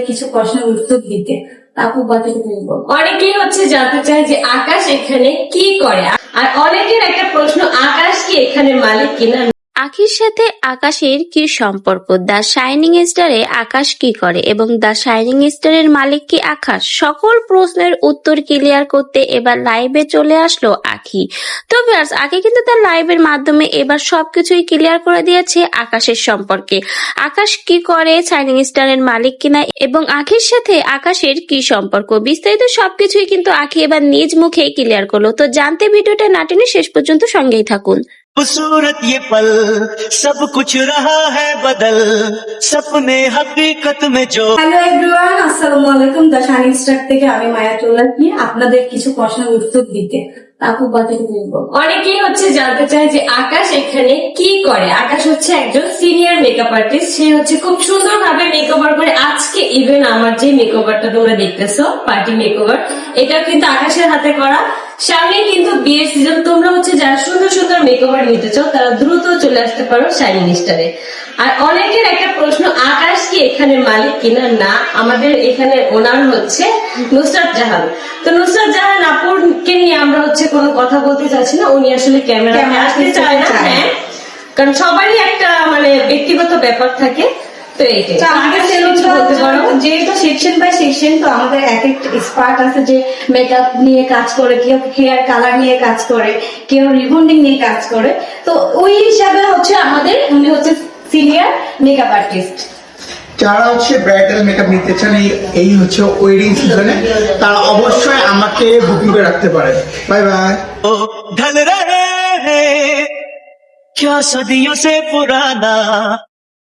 কিছু প্রশ্নের উত্তর দিতে। আপু বাকিটা তুমি বলো। অনেকেই জানতে চায় যে আকাশ এখানে কি করে, আর অনেকের একটা প্রশ্ন, আকাশ কি এখানে মালিক কিনা। আখির সাথে আকাশের কি সম্পর্ক? দ্য শাইনিং স্টারে আকাশ কি করে এবং দ্য শাইনিং স্টারের মালিক কি আকাশ? সকল প্রশ্নের উত্তর ক্লিয়ার করতে এবার লাইভে চলে আসলো আখি। তো ভিউয়ার্স, আখি কিন্তু তার লাইভের মাধ্যমে এবার সবকিছুই ক্লিয়ার করে দিয়েছে আকাশের সম্পর্কে। আকাশ কি করে, শাইনিং স্টারের মালিক কিনা এবং আখির সাথে আকাশের কি সম্পর্ক, বিস্তারিত সবকিছুই কিন্তু আখি এবার নিজ মুখে ক্লিয়ার করলো। তো জানতে ভিডিওটা না টেনে শেষ পর্যন্ত সঙ্গেই থাকুন। खूबसूरत ये पल सब कुछ रहा है बदल सपने हकीकत में जो। হ্যালো এভরিওয়ান, আসসালামু আলাইকুম। দ্য শাইনিং স্টার থেকে আমি মায়া চলে আসছি আপনাদের কিছু প্রশ্নের উত্তর দিতে। আপু বাকিটা তুমি বলো। অনেকেই জানতে চায় যে আকাশ এখানে কি করে। আকাশ একজন সিনিয়র মেকআপ আর্টিস্ট। সে খুব সুন্দর ভাবে মেকওভার করে। আজকে ইভেন আমার যে মেকওভারটা তোমরা দেখতেছো, পার্টি মেকওভার, এটা কিন্তু আকাশের হাতে করা। সামনে কিন্তু বিয়ের সিজন। তোমরা যারা সুন্দর সুন্দর মেকওভার নিতে চাও তারা দ্রুত চলে আসতে পারো শাইনিং স্টারে। আর অনেকের একটা প্রশ্ন, আকাশ কি এখানে মালিক কিনা। না, আমাদের এখানে ওনার নুসরাত জাহান। তো নুসরাত জাহান আপুকে নিয়ে আমরা কোনো কথা বলতে চাচ্ছি না। উনি আসলে ক্যামেরায় আসতে চায় না। হ্যাঁ, কারণ সবারই একটা ব্যক্তিগত ব্যাপার থাকে। তো এইটাই যেহেতু সেকশন বাই সেকশন, তো আমাদের এক একটা এক্সপার্ট আছে যে মেকআপ নিয়ে কাজ করে, কেউ হেয়ার কালার নিয়ে কাজ করে, কেউ রিবন্ডিং নিয়ে কাজ করে। তো ওই হিসাবে আমাদের উনি সিনিয়র মেকআপ আর্টিস্ট। যারা ব্রাইডাল মেকআপ নিতে চান এই ওয়েডিং সিজনে, তারা অবশ্যই আমাকে বুকিং করে রাখতে পারে। Bye bye. ओ ढल रहे हैं क्या सदियों से पुराना